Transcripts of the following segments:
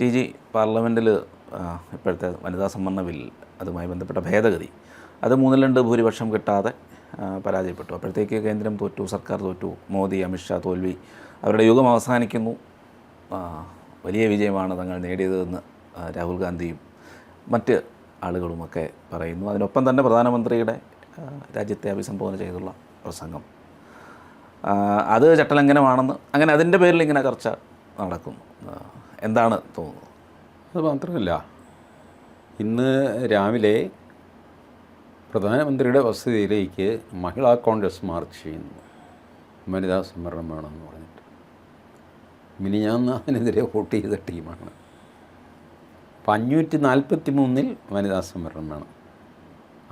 T G പാർലമെൻറ്റിൽ ഇപ്പോഴത്തെ വനിതാ സംവരണ ബിൽ അതുമായി ബന്ധപ്പെട്ട ഭേദഗതി അത് 3/2 ഭൂരിപക്ഷം കിട്ടാതെ പരാജയപ്പെട്ടു. അപ്പോഴത്തേക്ക് കേന്ദ്രം തോറ്റു, സർക്കാർ തോറ്റു, മോദി അമിത്ഷാ തോൽവി, അവരുടെ യുഗം അവസാനിക്കുന്നു, വലിയ വിജയമാണ് തങ്ങൾ നേടിയതെന്ന് രാഹുൽ ഗാന്ധിയും മറ്റ് ആളുകളുമൊക്കെ പറയുന്നു. അതിനൊപ്പം തന്നെ പ്രധാനമന്ത്രിയുടെ രാജ്യത്തെ അഭിസംബോധന ചെയ്തുള്ള പ്രസംഗം അത് ചട്ടലംഘനമാണെന്ന് അങ്ങനെ അതിൻ്റെ പേരിൽ ഇങ്ങനെ ചർച്ച നടക്കുന്നു. എന്താണ് തോന്നുന്നത്? അത് മാത്രമല്ല, ഇന്ന് രാവിലെ പ്രധാനമന്ത്രിയുടെ വസതിയിലേക്ക് മഹിളാ കോൺഗ്രസ് മാർച്ച് ചെയ്യുന്നു, വനിതാ സംവരണം വേണമെന്ന് പറഞ്ഞിട്ട്. മിനിഞ്ഞാന്ന് അതിനെതിരെ വോട്ട് ചെയ്ത ടീമാണ്. 543 വനിതാ സംവരണം വേണം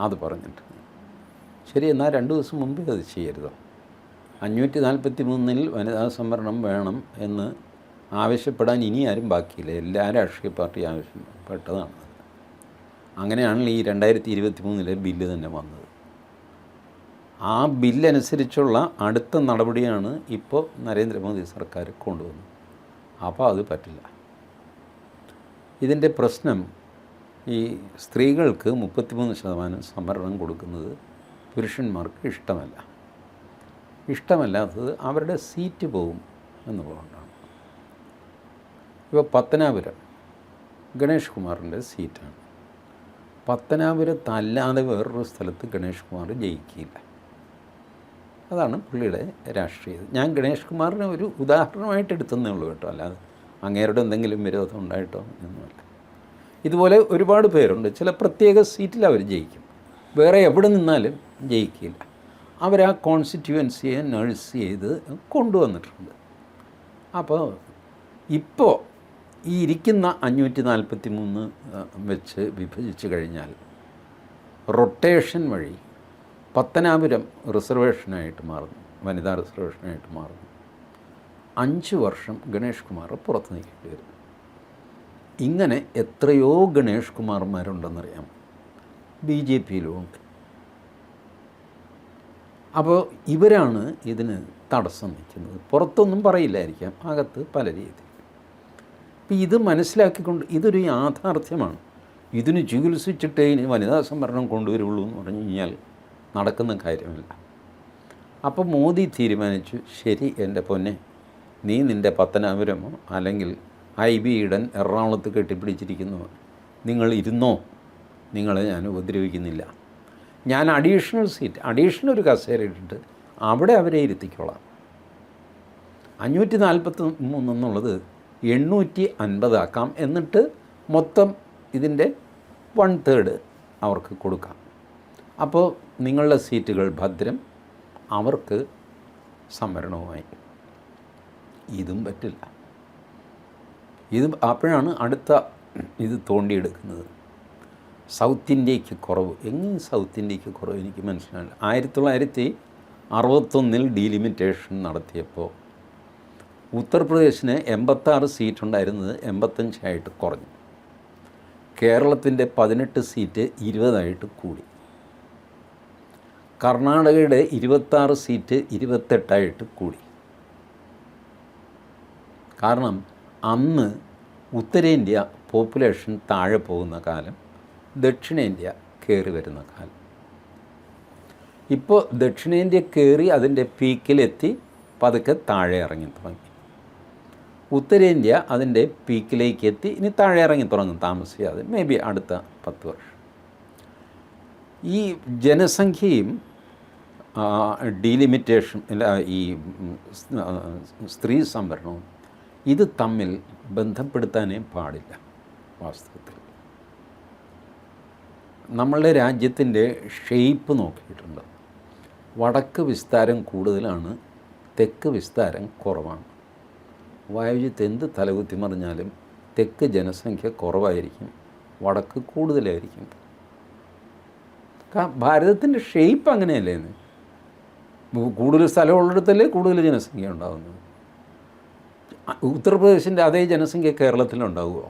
അത് പറഞ്ഞിട്ട്. ശരി, എന്നാൽ 2 ദിവസം മുമ്പേ അത് ചെയ്യരുതോ? 543 വനിതാ സംവരണം വേണം എന്ന് ആവശ്യപ്പെടാൻ ഇനി ആരും ബാക്കിയില്ല. എല്ലാ രാഷ്ട്രീയ പാർട്ടി ആവശ്യപ്പെട്ടതാണ്. അങ്ങനെയാണല്ലോ ഈ 2023 ബില്ല് തന്നെ വന്നത്. ആ ബില്ലനുസരിച്ചുള്ള അടുത്ത നടപടിയാണ് ഇപ്പോൾ നരേന്ദ്രമോദി സർക്കാർ കൊണ്ടുവന്നത്. അപ്പോൾ അത് പറ്റില്ല. ഇതിൻ്റെ പ്രശ്നം ഈ സ്ത്രീകൾക്ക് 33% സംവരണം കൊടുക്കുന്നത് പുരുഷന്മാർക്ക് ഇഷ്ടമല്ലാത്തത് അവരുടെ സീറ്റ് പോകും എന്നുള്ളതുകൊണ്ടാണ്. ഇപ്പോൾ പത്തനാപുരം ഗണേഷ് കുമാറിൻ്റെ സീറ്റാണ്. പത്തനാപുരത്തല്ലാതെ വേറൊരു സ്ഥലത്ത് ഗണേഷ് കുമാർ ജയിക്കില്ല. അതാണ് പുള്ളിയുടെ രാഷ്ട്രീയം. ഞാൻ ഗണേഷ് കുമാറിനെ ഒരു ഉദാഹരണമായിട്ട് എടുത്തതേ ഉള്ളൂ കേട്ടോ, അല്ലാതെ അങ്ങേരുടെ എന്തെങ്കിലും വിരോധം ഉണ്ടായിട്ടോ എന്നല്ല. ഇതുപോലെ ഒരുപാട് പേരുണ്ട്. ചില പ്രത്യേക സീറ്റിൽ അവർ ജയിക്കും, വേറെ എവിടെ നിന്നാലും ജയിക്കില്ല. അവർ ആ കോൺസ്റ്റിറ്റ്യുവൻസിയെ നഴ്സ് ചെയ്ത് കൊണ്ടുവന്നിട്ടുണ്ട്. അപ്പോൾ ഇപ്പോൾ ഈ ഇരിക്കുന്ന 543 വെച്ച് വിഭജിച്ച് കഴിഞ്ഞാൽ റൊട്ടേഷൻ വഴി പത്തനാപുരം റിസർവേഷനായിട്ട് മാറുന്നു, വനിതാ റിസർവേഷനായിട്ട് മാറുന്നു. 5 വർഷം ഗണേഷ് കുമാർ പുറത്ത് നിൽക്കേണ്ടി വരും. ഇങ്ങനെ എത്രയോ ഗണേഷ് കുമാർമാരുണ്ടെന്നറിയാം, BJPയിലുമുണ്ട്. അപ്പോൾ ഇവരാണ് ഇതിന് തടസ്സം നിൽക്കുന്നത്. പുറത്തൊന്നും പറയില്ലായിരിക്കാം, അകത്ത് പല രീതിയിൽ. അപ്പോൾ ഇത് മനസ്സിലാക്കിക്കൊണ്ട് ഇതൊരു യാഥാർത്ഥ്യമാണ്. ഇതിന് ചികിത്സിച്ചിട്ടേ ഇനി വനിതാ സംവരണം കൊണ്ടുവരുള്ളൂ എന്ന് പറഞ്ഞു കഴിഞ്ഞാൽ നടക്കുന്ന കാര്യമല്ല. അപ്പോൾ മോദി തീരുമാനിച്ചു, ശരി എൻ്റെ പൊന്നെ, നീ നിൻ്റെ പത്തനാപുരമോ അല്ലെങ്കിൽ IB ഈഡൻ എറണാകുളത്ത് കെട്ടിപ്പിടിച്ചിരിക്കുന്നു, നിങ്ങൾ ഇരുന്നോ, നിങ്ങളെ ഞാൻ ഉപദ്രവിക്കുന്നില്ല. ഞാൻ അഡീഷണൽ ഒരു കസേര ഇട്ടിട്ട് അവിടെ അവരെ ഇരുത്തിക്കോളാം. 543 എന്നുള്ളത് 850 ആക്കാം. എന്നിട്ട് മൊത്തം ഇതിൻ്റെ 1/3 അവർക്ക് കൊടുക്കാം. അപ്പോൾ നിങ്ങളുടെ സീറ്റുകൾ ഭദ്രം, അവർക്ക് സംവരണവുമായി. ഇതും പറ്റില്ല. ഇത് അപ്പോഴാണ് അടുത്ത ഇത് തോണ്ടിയെടുക്കുന്നത്. സൗത്ത് ഇന്ത്യക്ക് കുറവ്. എങ്ങനെ സൗത്ത് ഇന്ത്യക്ക് കുറവ് എനിക്ക് മനസ്സിലായില്ല. 1961 ഡീലിമിറ്റേഷൻ നടത്തിയപ്പോൾ ഉത്തർപ്രദേശിന് 86 സീറ്റുണ്ടായിരുന്നത് 85 ആയിട്ട് കുറഞ്ഞു. കേരളത്തിൻ്റെ 18 സീറ്റ് 20 കൂടി. കർണാടകയുടെ 26 സീറ്റ് 28 കൂടി. കാരണം അന്ന് ഉത്തരേന്ത്യ പോപ്പുലേഷൻ താഴെ പോകുന്ന കാലം, ദക്ഷിണേന്ത്യ കയറി വരുന്ന കാലം. ഇപ്പോൾ ദക്ഷിണേന്ത്യ കയറി അതിൻ്റെ പീക്കിലെത്തി പതുക്കെ താഴെ ഇറങ്ങി തുടങ്ങി. ഉത്തരേന്ത്യ അതിൻ്റെ പീക്കിലേക്ക് എത്തി, ഇനി താഴെ ഇറങ്ങി തുടങ്ങും താമസിയാതെ, മേ ബി അടുത്ത 10 വർഷം. ഈ ജനസംഖ്യയും ഡീലിമിറ്റേഷൻ അല്ല, ഈ സ്ത്രീ സംവരണവും ഇത് തമ്മിൽ ബന്ധപ്പെടുത്താനേ പാടില്ല. വാസ്തവത്തിൽ നമ്മളുടെ രാജ്യത്തിൻ്റെ ഷേപ്പ് നോക്കിയിട്ടുണ്ട്. വടക്ക് വിസ്താരം കൂടുതലാണ്, തെക്ക് വിസ്താരം കുറവാണ്. വായുജ്യത്ത് എന്ത് തലകുത്തി മറിഞ്ഞാലും തെക്ക് ജനസംഖ്യ കുറവായിരിക്കും, വടക്ക് കൂടുതലായിരിക്കും. ഭാരതത്തിൻ്റെ ഷേപ്പ് അങ്ങനെയല്ലേ? കൂടുതൽ സ്ഥലമുള്ളിടത്തല്ലേ കൂടുതൽ ജനസംഖ്യ ഉണ്ടാകുന്നത്. ഉത്തർപ്രദേശിൻ്റെ അതേ ജനസംഖ്യ കേരളത്തിലുണ്ടാവുമോ?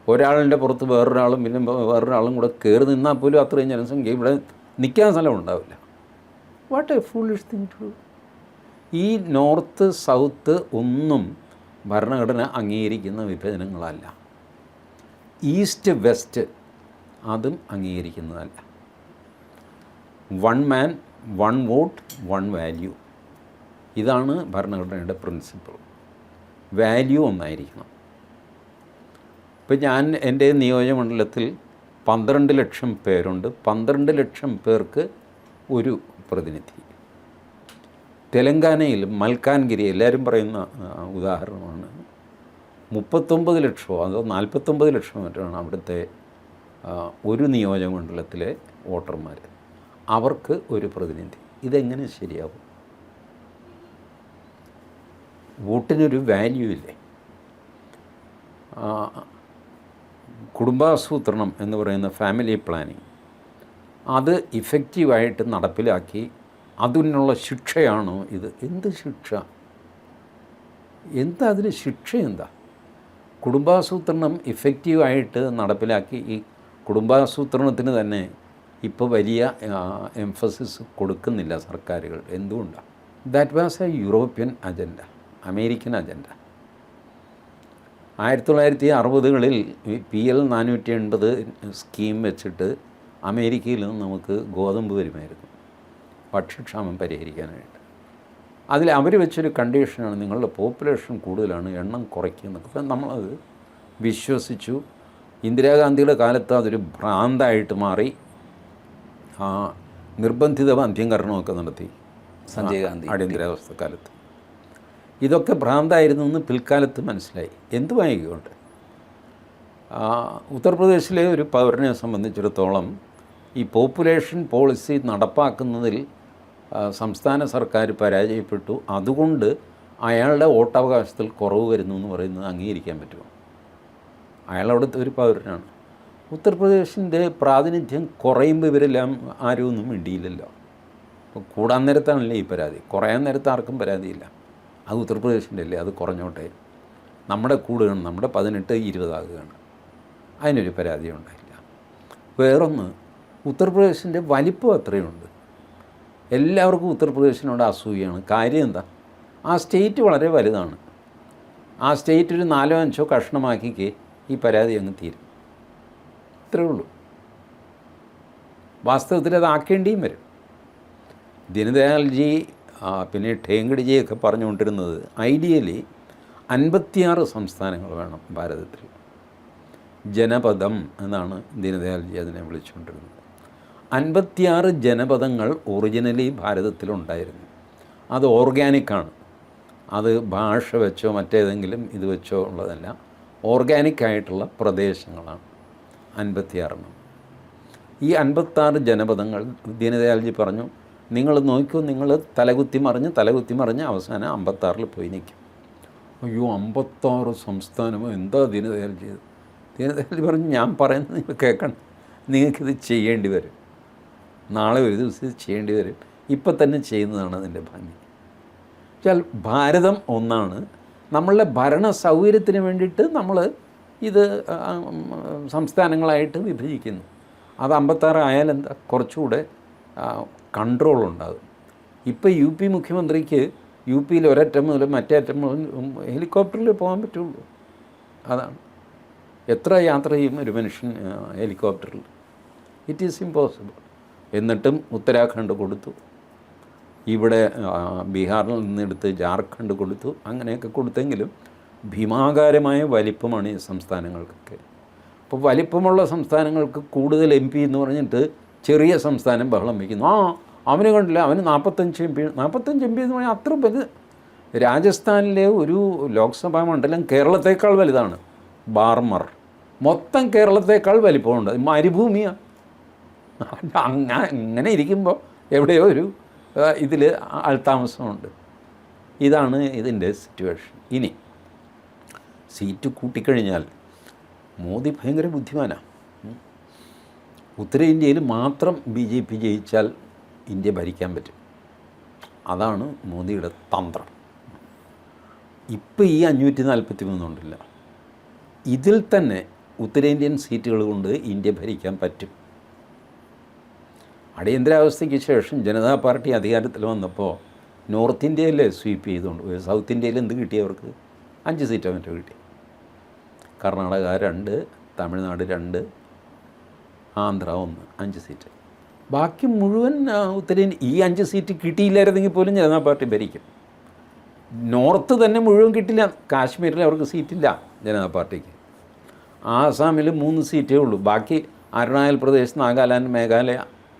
ഒരാളിൻ്റെ പുറത്ത് വേറൊരാളും പിന്നെ വേറൊരാളും കൂടെ കയറി നിന്നാൽ പോലും അത്രയും ജനസംഖ്യ ഇവിടെ നിൽക്കാൻ സ്ഥലം ഉണ്ടാവില്ല. What a foolish thing to do. ഈ നോർത്ത് സൗത്ത് ഒന്നും ഭരണഘടന അംഗീകരിക്കുന്ന വിഭജനങ്ങളല്ല. ഈസ്റ്റ് വെസ്റ്റ് അതും അംഗീകരിക്കുന്നതല്ല. 1 man 1 vote 1 value, ഇതാണ് ഭരണഘടനയുടെ പ്രിൻസിപ്പിൾ. വാല്യൂ ഒന്നായിരിക്കണം. ഇപ്പം ഞാൻ എൻ്റെ നിയോജകമണ്ഡലത്തിൽ 12 ലക്ഷം പേരുണ്ട്. 12 ലക്ഷം പേർക്ക് ഒരു പ്രതിനിധി. തെലങ്കാനയിൽ മൽക്കാൻഗിരി എല്ലാവരും പറയുന്ന ഉദാഹരണമാണ്. 39 ലക്ഷമോ അതോ 49 ലക്ഷമോ മറ്റാണ് അവിടുത്തെ ഒരു നിയോജകമണ്ഡലത്തിലെ വോട്ടർമാർ. അവർക്ക് ഒരു പ്രതിനിധി. ഇതെങ്ങനെ ശരിയാവും? വോട്ടിനൊരു വാല്യൂ ഇല്ലേ? കുടുംബാസൂത്രണം എന്ന് പറയുന്ന ഫാമിലി പ്ലാനിങ് അത് ഇഫക്റ്റീവായിട്ട് നടപ്പിലാക്കി അതിനുള്ള ശിക്ഷയാണോ ഇത്? എന്ത് ശിക്ഷ? എന്താ അതിന് ശിക്ഷ? എന്താ? കുടുംബാസൂത്രണം ഇഫക്റ്റീവായിട്ട് നടപ്പിലാക്കി ഈ കുടുംബാസൂത്രണത്തിന് തന്നെ ഇപ്പോൾ വലിയ എംഫസിസ് കൊടുക്കുന്നില്ല സർക്കാരുകൾ. എന്തുകൊണ്ടാണ്? That was a European agenda, American agenda. 1960കളിൽ PL 480 സ്കീം വെച്ചിട്ട് അമേരിക്കയിൽ നിന്ന് നമുക്ക് ഗോതമ്പ് വരുമായിരുന്നു ഭക്ഷ്യക്ഷാമം പരിഹരിക്കാനായിട്ട്. അതിൽ അവർ വെച്ചൊരു കണ്ടീഷനാണ്, നിങ്ങളുടെ പോപ്പുലേഷൻ കൂടുതലാണ്, എണ്ണം കുറയ്ക്കുന്നൊക്കെ. അപ്പം നമ്മളത് വിശ്വസിച്ചു. ഇന്ദിരാഗാന്ധിയുടെ കാലത്ത് അതൊരു ഭ്രാന്തായിട്ട് മാറി. നിർബന്ധിത വന്ധ്യംകരണമൊക്കെ നടത്തി സഞ്ജയ് ഗാന്ധി അടിയന്തരാവസ്ഥ കാലത്ത്. ഇതൊക്കെ ഭ്രാന്തായിരുന്നു എന്ന് പിൽക്കാലത്ത് മനസ്സിലായി. എന്തുമായിക്കോട്ടെ, ഉത്തർപ്രദേശിലെ ഒരു പൗരനെ സംബന്ധിച്ചിടത്തോളം ഈ പോപ്പുലേഷൻ പോളിസി നടപ്പാക്കുന്നതിൽ സംസ്ഥാന സർക്കാർ പരാജയപ്പെട്ടു. അതുകൊണ്ട് അയാളുടെ വോട്ടവകാശത്തിൽ കുറവ് വരുന്നു എന്ന് പറയുന്നത് അംഗീകരിക്കാൻ പറ്റുമോ? അയാളവിടുത്തെ ഒരു പൗരനാണ്. ഉത്തർപ്രദേശിൻ്റെ പ്രാതിനിധ്യം കുറയുമ്പോൾ ഇവരെല്ലാം ആരും ഒന്നും മിണ്ടിയില്ലല്ലോ. അപ്പോൾ കൂടാൻ നേരത്താണല്ലേ ഈ പരാതി, കുറയാൻ നേരത്ത് ആർക്കും പരാതിയില്ല. അത് ഉത്തർപ്രദേശിൻ്റെ അല്ലേ, അത് കുറഞ്ഞോട്ടെ, നമ്മുടെ കൂടുകയാണ്, നമ്മുടെ 18-20 ആകുകയാണ്, അതിനൊരു പരാതി ഉണ്ടായില്ല. വേറൊന്ന്, ഉത്തർപ്രദേശിൻ്റെ വലിപ്പം അത്രയുണ്ട്. എല്ലാവർക്കും ഉത്തർപ്രദേശിനോട് അസൂയാണ്. കാര്യം എന്താ? ആ സ്റ്റേറ്റ് വളരെ വലുതാണ്. ആ സ്റ്റേറ്റ് ഒരു 4-5 കഷ്ണമാക്കിക്ക് ഈ പരാതി അങ്ങ് തീരും. ഇത്രയേ ഉള്ളൂ. വാസ്തവത്തിൽ അത് ആക്കേണ്ടിയും വരും. ദീനദയാൽജി പിന്നെ ഠേങ്കഡിജിയൊക്കെ പറഞ്ഞുകൊണ്ടിരുന്നത് ഐഡിയലി 56 സംസ്ഥാനങ്ങൾ വേണം ഭാരതത്തിൽ. ജനപദം എന്നാണ് ദീനദയാൽജി അതിനെ വിളിച്ചുകൊണ്ടിരുന്നത്. 56 ജനപദങ്ങൾ ഒറിജിനലി ഭാരതത്തിലുണ്ടായിരുന്നു. അത് ഓർഗാനിക്കാണ്. അത് ഭാഷ വെച്ചോ മറ്റേതെങ്കിലും ഇത് വെച്ചോ ഉള്ളതല്ല, ഓർഗാനിക്കായിട്ടുള്ള പ്രദേശങ്ങളാണ് 56. ഈ 56 ജനപദങ്ങൾ ദീനദയാൽജി പറഞ്ഞു, നിങ്ങൾ നോക്കൂ, നിങ്ങൾ തലകുത്തി മറിഞ്ഞ് അവസാനം 56 പോയി നിൽക്കും. അയ്യോ, 56 സംസ്ഥാനമോ, എന്താ ദീനദയാൽജി ചെയ്തത്? ദീനദയാൽജി പറഞ്ഞു, ഞാൻ പറയുന്നത് നിങ്ങൾ കേൾക്കണം, നിങ്ങൾക്കിത് ചെയ്യേണ്ടി വരും, നാളെ ഒരു ദിവസം ഇത് ചെയ്യേണ്ടി വരും, ഇപ്പം തന്നെ ചെയ്യുന്നതാണ് അതിൻ്റെ ഭംഗി. വെച്ചാൽ ഭാരതം ഒന്നാണ്. നമ്മളുടെ ഭരണ സൗകര്യത്തിന് വേണ്ടിയിട്ട് നമ്മൾ ഇത് സംസ്ഥാനങ്ങളായിട്ട് വിഭജിക്കുന്നു. അത് 56 ആയാലെന്താ, കുറച്ചുകൂടെ കൺട്രോൾ ഉണ്ടാകും. ഇപ്പോൾ UP മുഖ്യമന്ത്രിക്ക് UPയിൽ ഒരറ്റം മുതൽ മറ്റേ അറ്റം മുതൽ ഹെലികോപ്റ്ററിൽ പോകാൻ പറ്റുള്ളൂ. അതാണ്. എത്ര യാത്ര ചെയ്യും ഒരു മനുഷ്യൻ ഹെലികോപ്റ്ററിൽ? It is impossible. എന്നിട്ടും ഉത്തരാഖണ്ഡ് കൊടുത്തു, ഇവിടെ ബീഹാറിൽ നിന്നെടുത്ത് ജാർഖണ്ഡ് കൊടുത്തു. അങ്ങനെയൊക്കെ കൊടുത്തെങ്കിലും ഭീമാകാരമായ വലിപ്പമാണ് ഈ സംസ്ഥാനങ്ങൾക്കൊക്കെ. അപ്പോൾ വലിപ്പമുള്ള സംസ്ഥാനങ്ങൾക്ക് കൂടുതൽ MP എന്ന് പറഞ്ഞിട്ട് ചെറിയ സംസ്ഥാനം ബഹളം വയ്ക്കുന്നു. അവന് കണ്ടില്ല, അവന് 45 MP. 45 MP എന്ന് പറഞ്ഞാൽ അത്ര വലുത്. രാജസ്ഥാനിലെ ഒരു ലോക്സഭാ മണ്ഡലം കേരളത്തേക്കാൾ വലുതാണ്. ബാർമർ മൊത്തം കേരളത്തേക്കാൾ വലിപ്പമുണ്ട്. മരുഭൂമിയാണ്. അങ്ങനെ ഇരിക്കുമ്പോൾ എവിടെയോ ഒരു ഇതിൽ ആൾതാമസമുണ്ട്. ഇതാണ് ഇതിൻ്റെ സിറ്റുവേഷൻ. ഇനി സീറ്റ് കൂട്ടിക്കഴിഞ്ഞാൽ മോദി ഭയങ്കര ബുദ്ധിമാനാണ്. ഉത്തരേന്ത്യയിൽ മാത്രം BJP ജയിച്ചാൽ ഇന്ത്യ ഭരിക്കാൻ പറ്റും. അതാണ് മോദിയുടെ തന്ത്രം. ഇപ്പോൾ ഈ 543 ഉണ്ടല്ല, ഇതിൽ തന്നെ ഉത്തരേന്ത്യൻ സീറ്റുകൾ കൊണ്ട് ഇന്ത്യ ഭരിക്കാൻ പറ്റും. അടിയന്തരാവസ്ഥയ്ക്ക് ശേഷം ജനതാ പാർട്ടി അധികാരത്തിൽ വന്നപ്പോൾ നോർത്ത് ഇന്ത്യയിലെ സ്വീപ്പ് ചെയ്തുകൊണ്ട് പോയി. സൗത്ത് ഇന്ത്യയിൽ എന്ത് കിട്ടിയവർക്ക്? 5 സീറ്റോ മറ്റോ കിട്ടി. കർണാടക 2, തമിഴ്നാട് 2, ആന്ധ്ര 1, 5 സീറ്റ്. ബാക്കി മുഴുവൻ ഉത്തരേന്ത്യ. ഈ 5 സീറ്റ് കിട്ടിയില്ലായിരുന്നെങ്കിൽ പോലും ജനതാ പാർട്ടി ഭരിക്കും. നോർത്ത് തന്നെ മുഴുവൻ കിട്ടില്ല. കാശ്മീരിൽ അവർക്ക് സീറ്റില്ല ജനതാ പാർട്ടിക്ക്. ആസാമിൽ 3 സീറ്റേ ഉള്ളൂ. ബാക്കി അരുണാചൽ പ്രദേശ്, നാഗാലാൻഡ്, മേഘാലയ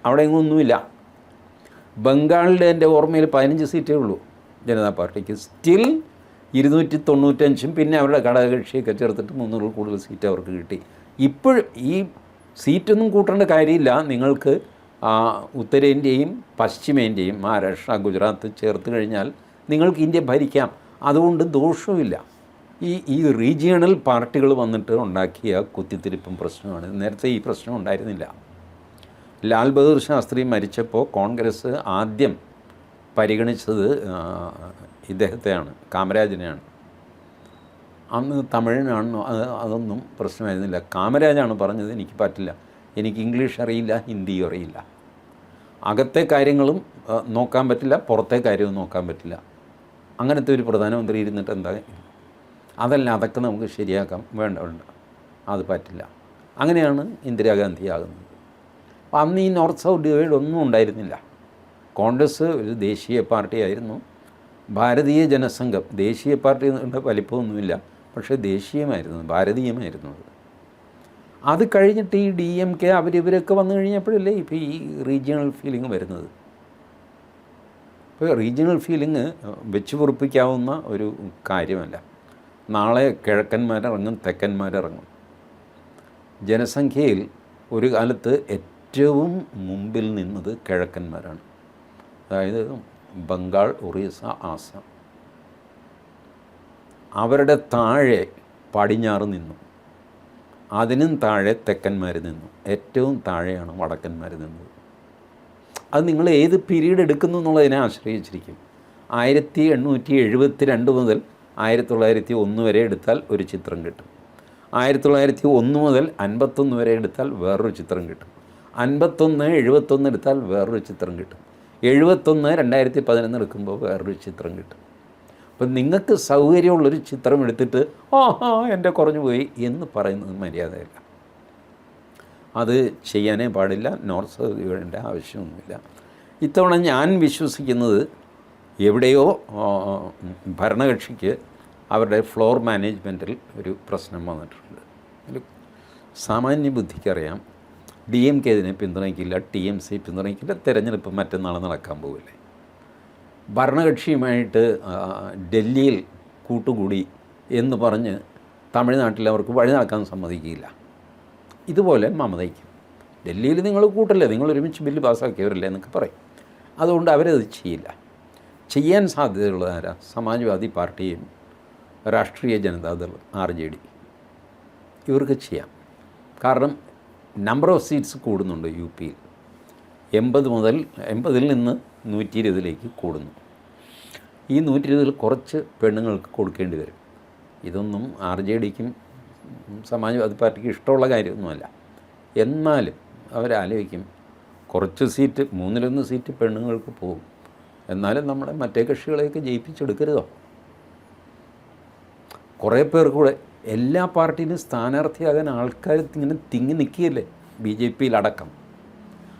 അവിടെ ഒന്നുമില്ല. ബംഗാളിൻ്റെ എൻ്റെ ഓർമ്മയിൽ 15 സീറ്റേ ഉള്ളൂ ജനതാ പാർട്ടിക്ക്. സ്റ്റിൽ 295 പിന്നെ അവരുടെ ഘടകകക്ഷിയൊക്കെ ചേർത്തിട്ട് 300 കൂടുതൽ സീറ്റ് അവർക്ക് കിട്ടി. ഇപ്പോഴും ഈ സീറ്റൊന്നും കൂട്ടേണ്ട കാര്യമില്ല. നിങ്ങൾക്ക് ഉത്തരേന്ത്യയും പശ്ചിമേന്ത്യയും മഹാരാഷ്ട്ര, ഗുജറാത്ത് ചേർത്ത് കഴിഞ്ഞാൽ നിങ്ങൾക്ക് ഇന്ത്യ ഭരിക്കാം. അതുകൊണ്ട് ദോഷവുമില്ല. ഈ റീജിയണൽ പാർട്ടികൾ വന്നിട്ട് ഉണ്ടാക്കിയ കുത്തിത്തിരിപ്പും പ്രശ്നമാണ്. നേരത്തെ ഈ പ്രശ്നം ഉണ്ടായിരുന്നില്ല. ലാൽ ബഹദൂർ ശാസ്ത്രി മരിച്ചപ്പോൾ കോൺഗ്രസ് ആദ്യം പരിഗണിച്ചത് ഇദ്ദേഹത്തെയാണ്, കാമരാജിനെയാണ്. അന്ന് തമിഴിനാണ്, അതൊന്നും പ്രശ്നമായിരുന്നില്ല. കാമരാജാണ് പറഞ്ഞത് എനിക്ക് പറ്റില്ല, എനിക്ക് ഇംഗ്ലീഷ് അറിയില്ല, ഹിന്ദിയും അറിയില്ല, അകത്തെ കാര്യങ്ങളും നോക്കാൻ പറ്റില്ല, പുറത്തെ കാര്യവും നോക്കാൻ പറ്റില്ല. അങ്ങനത്തെ ഒരു പ്രധാനമന്ത്രി ഇരുന്നിട്ട് എന്താ? അതല്ല, അതൊക്കെ നമുക്ക് ശരിയാക്കാം, വേണ്ട, അത് പറ്റില്ല. അങ്ങനെയാണ് ഇന്ദിരാഗാന്ധി ആകുന്നത്. അന്ന് ഈ നോർത്ത് സൗത്ത് ഡിവൈഡ് ഒന്നും ഉണ്ടായിരുന്നില്ല. കോൺഗ്രസ് ഒരു ദേശീയ പാർട്ടിയായിരുന്നു. ഭാരതീയ ജനസംഘം ദേശീയ പാർട്ടിയുടെ വലിപ്പമൊന്നുമില്ല, പക്ഷേ ദേശീയമായിരുന്നു, ഭാരതീയമായിരുന്നു. അത് കഴിഞ്ഞിട്ട് ഈ DMK അവരിവരൊക്കെ വന്നു കഴിഞ്ഞപ്പോഴല്ലേ ഇപ്പോൾ ഈ റീജിയണൽ ഫീലിംഗ് വരുന്നത്. ഇപ്പോൾ റീജിയണൽ ഫീലിംഗ് വെച്ച് പൊറുപ്പിക്കാവുന്ന ഒരു കാര്യമല്ല. നാളെ കിഴക്കന്മാരിറങ്ങും, തെക്കന്മാരിറങ്ങും. ജനസംഖ്യയിൽ ഒരു കാലത്ത് ഏറ്റവും മുമ്പിൽ നിന്നത് കിഴക്കന്മാരാണ്. അതായത് ബംഗാൾ, ഒറീസ, ആസാം. അവരുടെ താഴെ പടിഞ്ഞാറ് നിന്നു, അതിനും താഴെ തെക്കന്മാർ നിന്നു, ഏറ്റവും താഴെയാണ് വടക്കന്മാർ നിന്നത്. അത് നിങ്ങൾ ഏത് പീരീഡ് എടുക്കുന്നു എന്നുള്ളതിനെ ആശ്രയിച്ചിരിക്കും. 1872 മുതൽ 1901 വരെ എടുത്താൽ ഒരു ചിത്രം കിട്ടും. 1901 മുതൽ 51 വരെ എടുത്താൽ വേറൊരു ചിത്രം കിട്ടും. 51, 71 എടുത്താൽ വേറൊരു ചിത്രം കിട്ടും. 71, 2011 എടുക്കുമ്പോൾ വേറൊരു ചിത്രം കിട്ടും. അപ്പം നിങ്ങൾക്ക് സൗകര്യമുള്ളൊരു ചിത്രം എടുത്തിട്ട് എൻ്റെ കുറഞ്ഞു പോയി എന്ന് പറയുന്നത് മര്യാദയല്ല. അത് ചെയ്യാനേ പാടില്ല. നോർത്ത് സൗത്ത് ഡിവൈഡിൻ്റെ ആവശ്യമൊന്നുമില്ല. ഇത്തവണ ഞാൻ വിശ്വസിക്കുന്നത് എവിടെയോ ഭരണകക്ഷിക്ക് അവരുടെ ഫ്ലോർ മാനേജ്മെൻറ്റിൽ ഒരു പ്രശ്നം വന്നിട്ടുണ്ട്. ഒരു സാമാന്യ ബുദ്ധിക്കറിയാം DMK ഇതിനെ പിന്തുണയ്ക്കില്ല, TMC പിന്തുണയ്ക്കില്ല. തിരഞ്ഞെടുപ്പ് മറ്റന്നാൾ നടക്കാൻ പോവില്ലേ. ഭരണകക്ഷിയുമായിട്ട് ഡൽഹിയിൽ കൂട്ടുകൂടി എന്ന് പറഞ്ഞ് തമിഴ്നാട്ടിൽ അവർക്ക് വഴി നടക്കാൻ സമ്മതിക്കില്ല. ഇതുപോലെ മമതയ്ക്കും ഡൽഹിയിൽ നിങ്ങൾ കൂട്ടല്ലേ, നിങ്ങൾ ഒരുമിച്ച് ബില്ല് പാസ്സാക്കിയവരല്ലേ എന്നൊക്കെ പറയും. അതുകൊണ്ട് അവരത് ചെയ്യില്ല. ചെയ്യാൻ സാധ്യതയുള്ളത് ആരാ? സമാജ്വാദി പാർട്ടിയും രാഷ്ട്രീയ ജനതാദൾ RJD. ഇവർക്ക് ചെയ്യാം. കാരണം നമ്പർ ഓഫ് സീറ്റ്സ് കൂടുന്നുണ്ട് UP യിൽ. 80 നിന്ന് 120 കൂടുന്നു. ഈ 120 കുറച്ച് പെണ്ണുങ്ങൾക്ക് കൊടുക്കേണ്ടി വരും. ഇതൊന്നും RJDക്കും സമാജ്വാദി പാർട്ടിക്ക് ഇഷ്ടമുള്ള കാര്യമൊന്നുമല്ല. എന്നാലും അവരാലോചിക്കും, കുറച്ച് സീറ്റ്, 1/3 സീറ്റ് പെണ്ണുങ്ങൾക്ക് പോകും, എന്നാലും നമ്മുടെ മറ്റേ കക്ഷികളെയൊക്കെ ജയിപ്പിച്ചെടുക്കരുതോ? കുറേ പേർ കൂടെ എല്ലാ പാർട്ടിയിലും സ്ഥാനാർത്ഥിയാകാൻ ആൾക്കാർ ഇങ്ങനെ തിങ്ങി നിൽക്കുകയല്ലേ, BJP യിലടക്കം.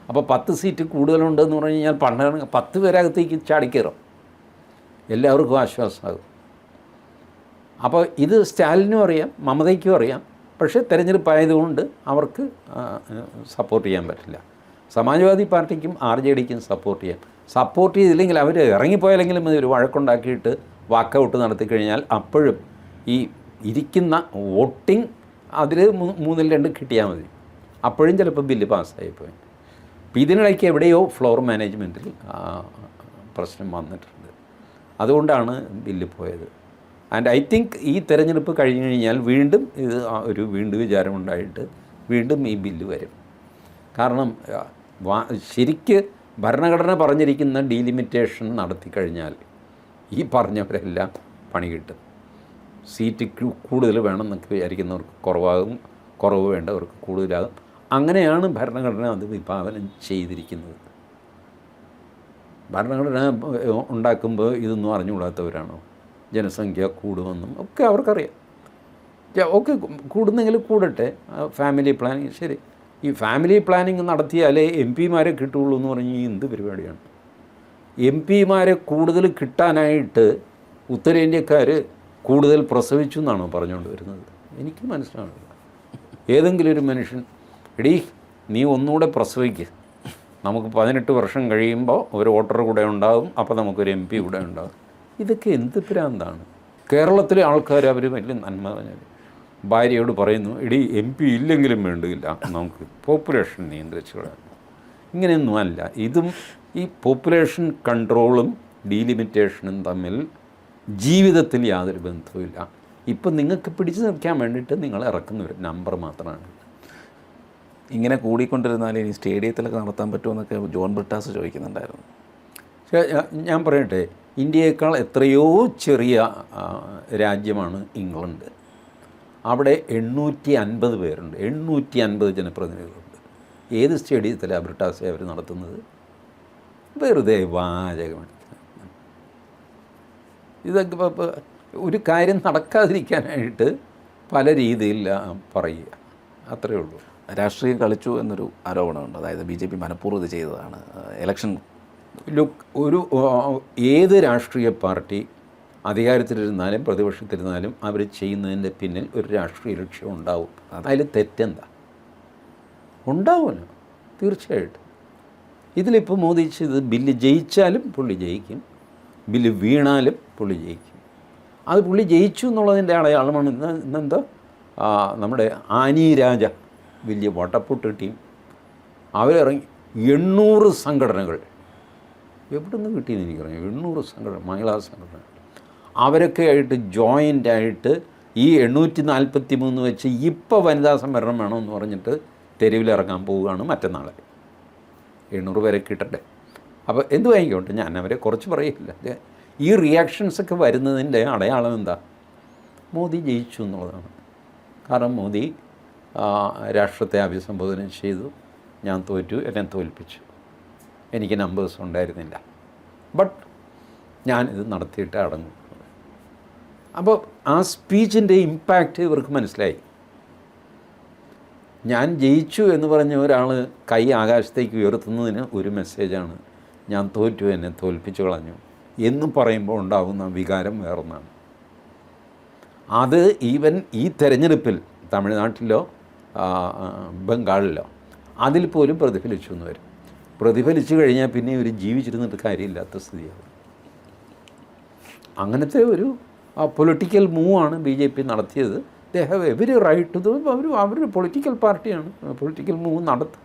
അപ്പോൾ 10 സീറ്റ് കൂടുതലുണ്ടെന്ന് പറഞ്ഞു കഴിഞ്ഞാൽ 10 പേരകത്തേക്ക് ചാടിക്കയറും, എല്ലാവർക്കും ആശ്വാസമാകും. അപ്പോൾ ഇത് സ്റ്റാലിനും അറിയാം, മമതയ്ക്കും അറിയാം. പക്ഷേ തെരഞ്ഞെടുപ്പായതുകൊണ്ട് അവർക്ക് സപ്പോർട്ട് ചെയ്യാൻ പറ്റില്ല. സമാജ്വാദി പാർട്ടിക്കും RJDക്കും സപ്പോർട്ട് ചെയ്തില്ലെങ്കിൽ അവർ ഇറങ്ങിപ്പോയാലെങ്കിലും ഒരു വഴക്കുണ്ടാക്കിയിട്ട് വാക്കൗട്ട് നടത്തിക്കഴിഞ്ഞാൽ അപ്പോഴും ഈ ഇരിക്കുന്ന വോട്ടിംഗ് അതിൽ 3/2 കിട്ടിയാൽ മതി. അപ്പോഴും ചിലപ്പോൾ ബില്ല് പാസ്സായിപ്പോയി. അപ്പോൾ ഇതിനിടയ്ക്ക് എവിടെയോ ഫ്ലോർ മാനേജ്മെൻറ്റിൽ പ്രശ്നം വന്നിട്ടുണ്ട്. അതുകൊണ്ടാണ് ബില്ല് പോയത്. ആൻഡ് ഐ തിങ്ക് ഈ തെരഞ്ഞെടുപ്പ് കഴിഞ്ഞ് കഴിഞ്ഞാൽ വീണ്ടും ഇത് ഒരു വിചാരമുണ്ടായിട്ട് വീണ്ടും ഈ ബില്ല് വരും. കാരണം ശരിക്ക് ഭരണഘടന പറഞ്ഞിരിക്കുന്ന ഡീലിമിറ്റേഷൻ നടത്തിക്കഴിഞ്ഞാൽ ഈ പറഞ്ഞവരെല്ലാം പണി കിട്ടും. സീറ്റ് കൂടുതൽ വേണമെന്നൊക്കെ വിചാരിക്കുന്നവർക്ക് കുറവാകും, കുറവ് വേണ്ടവർക്ക് കൂടുതലാകും. അങ്ങനെയാണ് ഭരണഘടന അത് വിഭാവനം ചെയ്തിരിക്കുന്നത്. ഭരണഘടന ഉണ്ടാക്കുമ്പോൾ ഇതൊന്നും അറിഞ്ഞുകൂടാത്തവരാണോ? ജനസംഖ്യ കൂടുമെന്നും ഒക്കെ അവർക്കറിയാം. ഓക്കെ, കൂടുന്നെങ്കിൽ കൂടട്ടെ, ഫാമിലി പ്ലാനിങ് ശരി. ഈ ഫാമിലി പ്ലാനിങ് നടത്തിയാലേ എം പിമാരെ കിട്ടുകയുള്ളൂ എന്ന് പറഞ്ഞ് എന്ത് പരിപാടിയാണ്? എം പിമാരെ കൂടുതൽ കിട്ടാനായിട്ട് ഉത്തരേന്ത്യക്കാർ കൂടുതൽ പ്രസവിച്ചു എന്നാണോ പറഞ്ഞുകൊണ്ട് വരുന്നത്? എനിക്ക് മനസ്സിലാവില്ല. ഏതെങ്കിലും ഒരു മനുഷ്യൻ എടീ നീ ഒന്നുകൂടെ പ്രസവിക്കുക, നമുക്ക് 18 വർഷം കഴിയുമ്പോൾ ഒരു വോട്ടർ കൂടെ ഉണ്ടാകും, അപ്പോൾ നമുക്കൊരു എം പി കൂടെ ഉണ്ടാകും. ഇതൊക്കെ എന്ത് ഭ്രാന്താണ്? കേരളത്തിലെ ആൾക്കാർ അവർ വലിയ നന്മ പറഞ്ഞാൽ ഭാര്യയോട് പറയുന്നു, എടീ എം പി ഇല്ലെങ്കിലും വേണ്ടില്ല, നമുക്ക് പോപ്പുലേഷൻ നിയന്ത്രിച്ചുകൂടാ. ഇങ്ങനെയൊന്നും അല്ല. ഇതും ഈ പോപ്പുലേഷൻ കൺട്രോളും ഡീലിമിറ്റേഷനും തമ്മിൽ ജീവിതത്തിൽ യാതൊരു ബന്ധവുമില്ല. ഇപ്പം നിങ്ങൾക്ക് പിടിച്ചു നിൽക്കാൻ വേണ്ടിയിട്ട് നിങ്ങൾ ഇറക്കുന്ന ഒരു നമ്പർ മാത്രമാണ്. ഇങ്ങനെ കൂടിക്കൊണ്ടിരുന്നാൽ ഇനി സ്റ്റേഡിയത്തിലൊക്കെ നടത്താൻ പറ്റുമെന്നൊക്കെ ജോൺ ബ്രിട്ടാസ് ചോദിക്കുന്നുണ്ടായിരുന്നു. ഞാൻ പറയട്ടെ, ഇന്ത്യയേക്കാൾ എത്രയോ ചെറിയ രാജ്യമാണ് ഇംഗ്ലണ്ട്. അവിടെ 850 പേരുണ്ട്, 850 ജനപ്രതിനിധികളുണ്ട്. ഏത് സ്റ്റേഡിയത്തിലാണ് ബ്രിട്ടാസെ അവർ നടത്തുന്നത്? വെറുതെ വാചകമാണ്. ഇതൊക്കെ ഒരു കാര്യം നടക്കാതിരിക്കാനായിട്ട് പല രീതിയിൽ പറയുക, അത്രയേ ഉള്ളൂ. രാഷ്ട്രീയം കളിച്ചു എന്നൊരു ആരോപണമുണ്ട്. അതായത് BJP മനഃപൂർവ്വം ഇത് ചെയ്തതാണ്. ഇലക്ഷൻ ഒരു ഏത് രാഷ്ട്രീയ പാർട്ടി അധികാരത്തിലിരുന്നാലും പ്രതിപക്ഷത്തിരുന്നാലും അവർ ചെയ്യുന്നതിൻ്റെ പിന്നിൽ ഒരു രാഷ്ട്രീയ ലക്ഷ്യം ഉണ്ടാവും. അതിൽ തെറ്റെന്താ? ഉണ്ടാവുമല്ലോ, തീർച്ചയായിട്ടും. ഇതിലിപ്പോൾ മോദി ചെയ്ത് ബില്ല് ജയിച്ചാലും പുള്ളി ജയിക്കും, ബില്ല് വീണാലും പുള്ളി ജയിക്കും. അത് പുള്ളി ജയിച്ചു എന്നുള്ളതിൻ്റെ അടയാളമാണ് ഇന്നെന്താ നമ്മുടെ ആനി രാജ, വലിയ വട്ടപ്പൊട്ട് ടീം, അവരിറങ്ങി 800 സംഘടനകൾ, എവിടെ നിന്ന് കിട്ടിയെന്ന് എനിക്കറിയാം, 800 സംഘടന, മഹിളാ സംഘടന, അവരൊക്കെ ആയിട്ട് ജോയിൻ്റായിട്ട് ഈ 843 വെച്ച് ഇപ്പോൾ വനിതാ സംവരണം വേണമെന്ന് പറഞ്ഞിട്ട് തെരുവിലിറങ്ങാൻ പോവുകയാണ് മറ്റന്നാളെ. 800 പേരെ കിട്ടട്ടെ. അപ്പോൾ എന്ത് വാങ്ങിക്കോട്ടെ, ഞാൻ അവരെ കുറച്ച് പറയില്ല. ഈ റിയാക്ഷൻസൊക്കെ വരുന്നതിൻ്റെ അടയാളം എന്താ? മോദി ജയിച്ചു എന്നുള്ളതാണ്. കാരണം മോദി രാഷ്ട്രത്തെ അഭിസംബോധന ചെയ്തു, ഞാൻ തോറ്റു, എന്നെ തോൽപ്പിച്ചു, എനിക്ക് നമ്പേഴ്സ് ഉണ്ടായിരുന്നില്ല, ബട്ട് ഞാനിത് നടത്തിയിട്ട് അടങ്ങും. അപ്പോൾ ആ സ്പീച്ചിൻ്റെ ഇമ്പാക്റ്റ് ഇവർക്ക് മനസ്സിലായി. ഞാൻ ജയിച്ചു എന്ന് പറഞ്ഞ ഒരാൾ കൈ ആകാശത്തേക്ക് ഉയർത്തുന്നതിന് ഒരു മെസ്സേജാണ്, ഞാൻ തോറ്റു, എന്നെ തോൽപ്പിച്ചു കളഞ്ഞു എന്ന് പറയുമ്പോൾ ഉണ്ടാകുന്ന വികാരം വേറൊന്നാണ്. അത് ഈവൻ ഈ തെരഞ്ഞെടുപ്പിൽ തമിഴ്നാട്ടിലോ ബംഗാളിലോ അതിൽ പോലും പ്രതിഫലിച്ചു എന്ന് വരും. പ്രതിഫലിച്ചു കഴിഞ്ഞാൽ പിന്നെ ഒരു ജീവിച്ചിരുന്നിട്ട് കാര്യമില്ലാത്ത സ്ഥിതിയാകും. അങ്ങനത്തെ ഒരു പൊളിറ്റിക്കൽ മൂവാണ് BJP നടത്തിയത്. They have every right to അവർ പൊളിറ്റിക്കൽ പാർട്ടിയാണ്, പൊളിറ്റിക്കൽ മൂവ് നടത്തും.